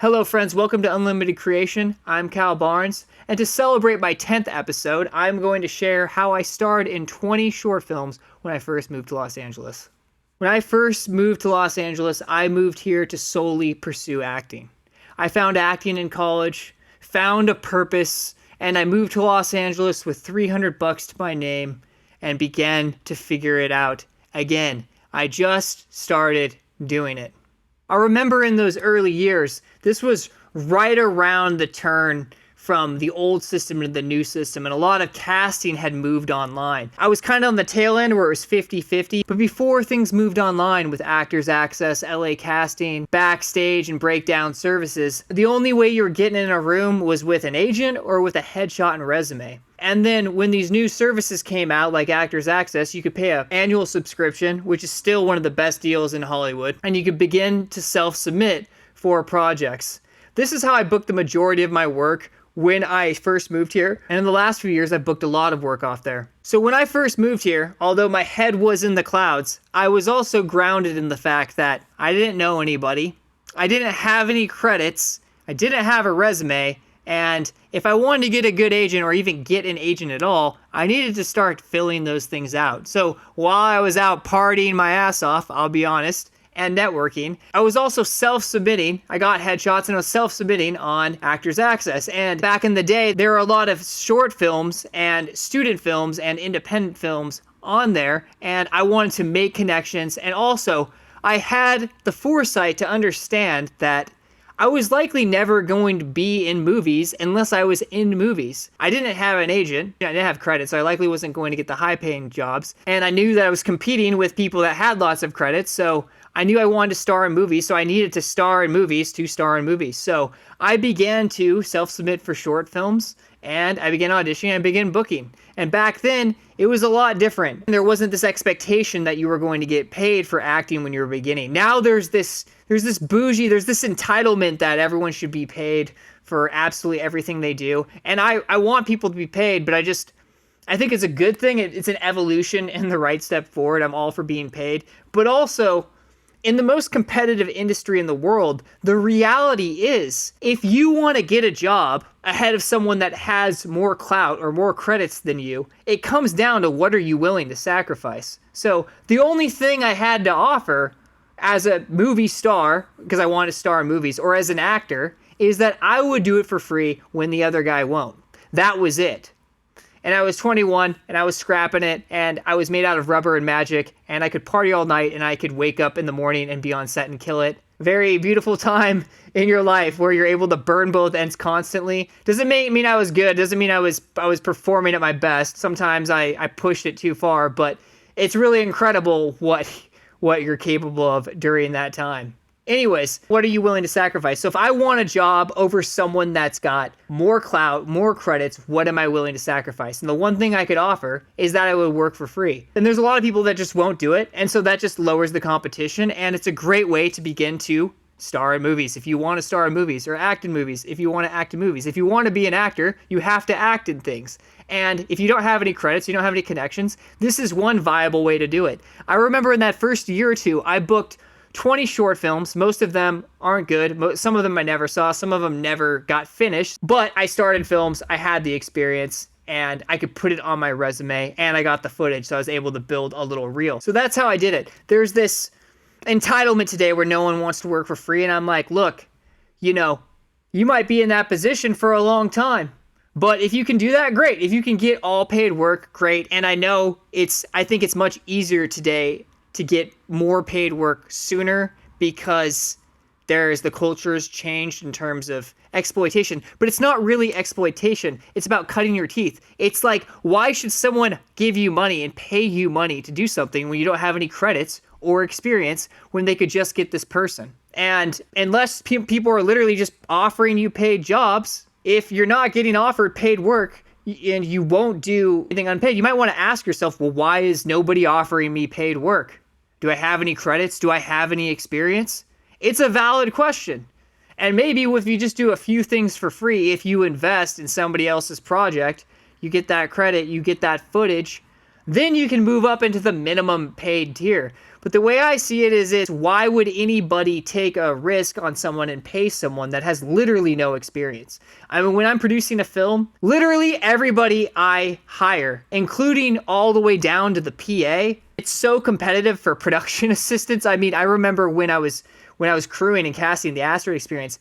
Hello friends, welcome to Unlimited Creation. I'm Cal Barnes, and to celebrate my 10th episode, I'm going to share how I starred in 20 short films when I first moved to Los Angeles. When I first moved to Los Angeles, I moved here to solely pursue acting. I found acting in college, found a purpose, and I moved to Los Angeles with $300 to my name and began to figure it out. Again, I just started doing it. I remember in those early years, this was right around the turn from the old system to the new system, and a lot of casting had moved online. I was kind of on the tail end where it was 50-50, but before things moved online with Actors Access, LA Casting, Backstage, and Breakdown services, the only way you were getting in a room was with an agent or with a headshot and resume. And then when these new services came out, like Actors Access, you could pay an annual subscription, which is still one of the best deals in Hollywood, and you could begin to self-submit for projects. This is how I booked the majority of my work when I first moved here, and in the last few years, I've booked a lot of work off there. So when I first moved here, although my head was in the clouds, I was also grounded in the fact that I didn't know anybody, I didn't have any credits, I didn't have a resume, and if I wanted to get a good agent or even get an agent at all, I needed to start filling those things out. So while I was out partying my ass off, I'll be honest, and networking, I was also self-submitting. I got headshots and I was self-submitting on Actors Access. And back in the day, there were a lot of short films and student films and independent films on there, and I wanted to make connections. And also, I had the foresight to understand that I was likely never going to be in movies unless I was in movies. I didn't have an agent, I didn't have credits, so I likely wasn't going to get the high-paying jobs. And I knew that I was competing with people that had lots of credits, so I knew I wanted to star in movies, so I needed to star in movies to star in movies. So I began to self-submit for short films, and I began auditioning and began booking. And back then, it was a lot different. There wasn't this expectation that you were going to get paid for acting when you were beginning. Now there's this entitlement that everyone should be paid for absolutely everything they do. And I want people to be paid, but I think it's a good thing. It's an evolution and the right step forward. I'm all for being paid. But also, in the most competitive industry in the world, the reality is, if you want to get a job ahead of someone that has more clout or more credits than you, it comes down to what are you willing to sacrifice. So the only thing I had to offer as a movie star, because I want to star in movies, or as an actor, is that I would do it for free when the other guy won't. That was it. And I was 21, and I was scrapping it, and I was made out of rubber and magic, and I could party all night, and I could wake up in the morning and be on set and kill it. Very beautiful time in your life where you're able to burn both ends constantly. Doesn't mean I was good. Doesn't mean I was performing at my best. Sometimes I pushed it too far, but it's really incredible what you're capable of during that time. Anyways, what are you willing to sacrifice? So if I want a job over someone that's got more clout, more credits, what am I willing to sacrifice? And the one thing I could offer is that I would work for free. And there's a lot of people that just won't do it. And so that just lowers the competition. And it's a great way to begin to star in movies. If you want to star in movies, or act in movies, if you want to act in movies, if you want to be an actor, you have to act in things. And if you don't have any credits, you don't have any connections, this is one viable way to do it. I remember in that first year or two, I booked 20 short films. Most of them aren't good. Some of them I never saw. Some of them never got finished. But I started films. I had the experience, and I could put it on my resume, and I got the footage, so I was able to build a little reel. So that's how I did it. There's this entitlement today where no one wants to work for free, and I'm like, look, you might be in that position for a long time. But if you can do that, great. If you can get all paid work, great. And I think it's much easier today to get more paid work sooner because the culture's changed in terms of exploitation. But it's not really exploitation. It's about cutting your teeth. It's like, why should someone give you money and pay you money to do something when you don't have any credits or experience when they could just get this person? And unless people are literally just offering you paid jobs, if you're not getting offered paid work and you won't do anything unpaid, you might want to ask yourself, well, why is nobody offering me paid work? Do I have any credits? Do I have any experience? It's a valid question. And maybe if you just do a few things for free, if you invest in somebody else's project, you get that credit, you get that footage, then you can move up into the minimum paid tier. But But the way I see it is why would anybody take a risk on someone and pay someone that has literally no experience? I mean, when I'm producing a film, literally everybody I hire, including all the way down to the PA, it's so competitive for production assistants. I mean, I remember when I was crewing and casting the ASTRID experience,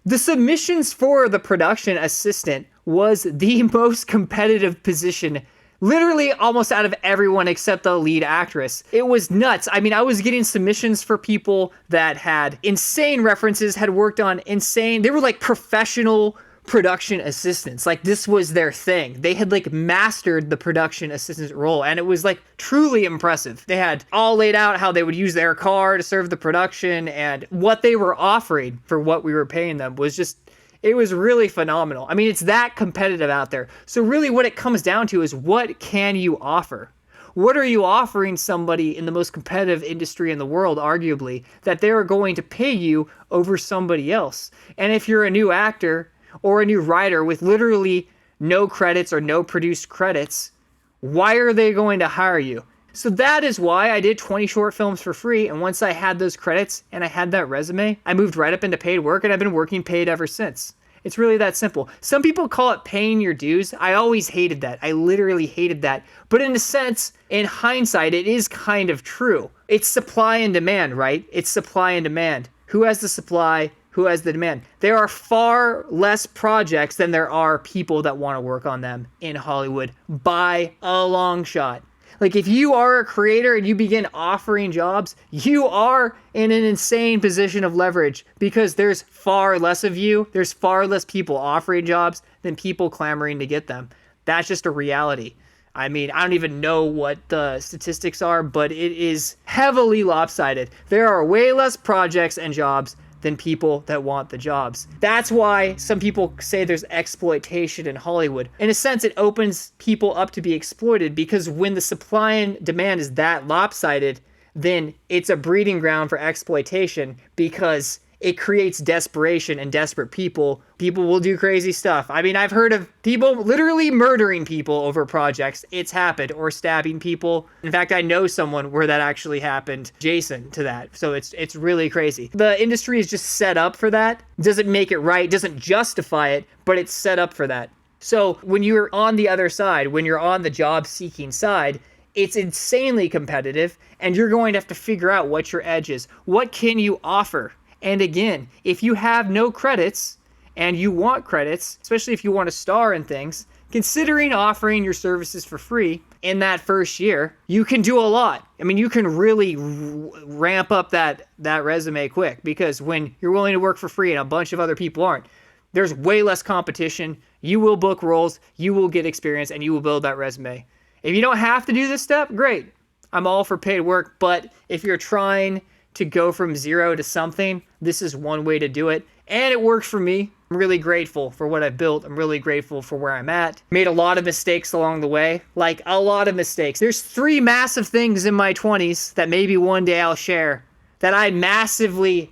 the submissions for the production assistant was the most competitive position, literally almost out of everyone except the lead actress. It was nuts. I mean, I was getting submissions for people that had insane references, had worked on insane, they were like professional production assistants. Like, this was their thing. They had like mastered the production assistant role, and it was like truly impressive. They had all laid out how they would use their car to serve the production, and what they were offering for what we were paying them was just, it was really phenomenal. I mean, it's that competitive out there. So really what it comes down to is, what can you offer? What are you offering somebody in the most competitive industry in the world, arguably, that they're going to pay you over somebody else? And if you're a new actor or a new writer with literally no credits or no produced credits, why are they going to hire you? So that is why I did 20 short films for free, and once I had those credits and I had that resume, I moved right up into paid work, and I've been working paid ever since. It's really that simple. Some people call it paying your dues. I always hated that. I literally hated that. But in a sense, in hindsight, it is kind of true. It's supply and demand, right? It's supply and demand. Who has the supply? Who has the demand? There are far less projects than there are people that want to work on them in Hollywood by a long shot. Like, if you are a creator and you begin offering jobs, you are in an insane position of leverage, because there's far less of you. There's far less people offering jobs than people clamoring to get them. That's just a reality. I mean, I don't even know what the statistics are, but it is heavily lopsided. There are way less projects and jobs than people that want the jobs. That's why some people say there's exploitation in Hollywood. In a sense, it opens people up to be exploited, because when the supply and demand is that lopsided, then it's a breeding ground for exploitation, because it creates desperation, and desperate people will do crazy stuff. I mean, I've heard of people literally murdering people over projects. It's happened. Or stabbing people. In fact, I know someone where that actually happened, Jason, to that. So it's really crazy. The industry is just set up for that. Doesn't make it right, doesn't justify it, but it's set up for that. So when you're on the other side, when you're on the job seeking side, it's insanely competitive, and you're going to have to figure out what your edge is. What can you offer? And again, if you have no credits and you want credits, especially if you want to star in things, considering offering your services for free in that first year, you can do a lot. I mean, you can really ramp up that resume quick, because when you're willing to work for free and a bunch of other people aren't, there's way less competition. You will book roles, you will get experience, and you will build that resume. If you don't have to do this step, great. I'm all for paid work, but if you're trying to go from zero to something, this is one way to do it, and it works for me. I'm really grateful for what I've built. I'm really grateful for where I'm at. Made a lot of mistakes along the way, like a lot of mistakes. There's 3 massive things in my 20s that maybe one day I'll share that I massively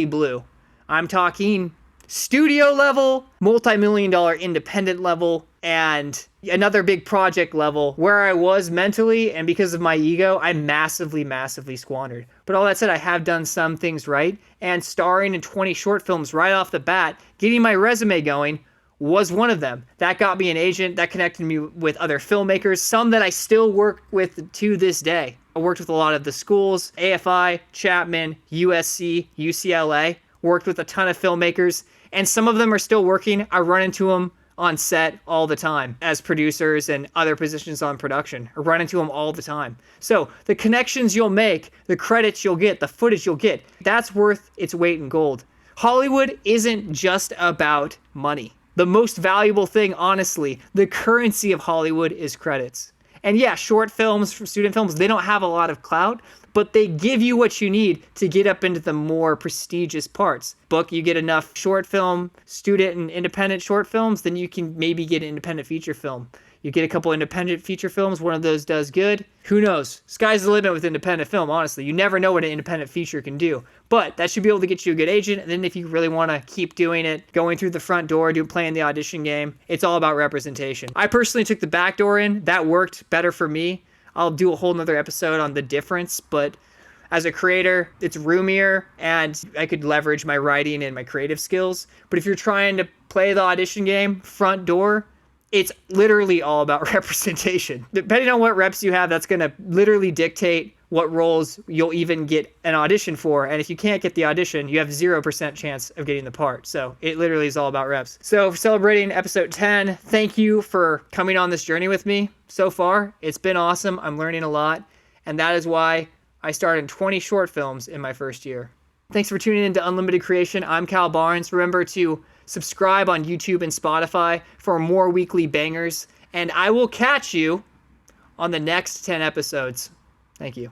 blew. I'm talking studio level, multi-million-dollar independent level, and another big project level, where I was mentally, and because of my ego, I massively squandered. But all that said, I have done some things right, and starring in 20 short films right off the bat, getting my resume going, was one of them. That got me an agent, that connected me with other filmmakers, some that I still work with to this day. I worked with a lot of the schools, AFI, Chapman, USC, UCLA, worked with a ton of filmmakers, and some of them are still working. I run into them on set all the time as producers and other positions on production. I run into them all the time. So the connections you'll make, the credits you'll get, the footage you'll get, that's worth its weight in gold. Hollywood isn't just about money. The most valuable thing, honestly, the currency of Hollywood is credits. And yeah, short films, student films, they don't have a lot of clout, but they give you what you need to get up into the more prestigious parts. Book, you get enough short film, student and independent short films, then you can maybe get an independent feature film. You get a couple independent feature films, one of those does good. Who knows? Sky's the limit with independent film, honestly. You never know what an independent feature can do. But that should be able to get you a good agent, and then if you really want to keep doing it, going through the front door, playing the audition game, it's all about representation. I personally took the back door in. That worked better for me. I'll do a whole nother episode on the difference, but As a creator, it's roomier and I could leverage my writing and my creative skills. But if you're trying to play the audition game, front door, it's literally all about representation. Depending on what reps you have, that's going to literally dictate what roles you'll even get an audition for. And if you can't get the audition, you have 0% chance of getting the part. So it literally is all about reps. So for celebrating episode 10, thank you for coming on this journey with me so far. It's been awesome. I'm learning a lot. And that is why I starred in 20 short films in my first year. Thanks for tuning in to Unlimited Creation. I'm Cal Barnes. Remember to subscribe on YouTube and Spotify for more weekly bangers. And I will catch you on the next 10 episodes. Thank you.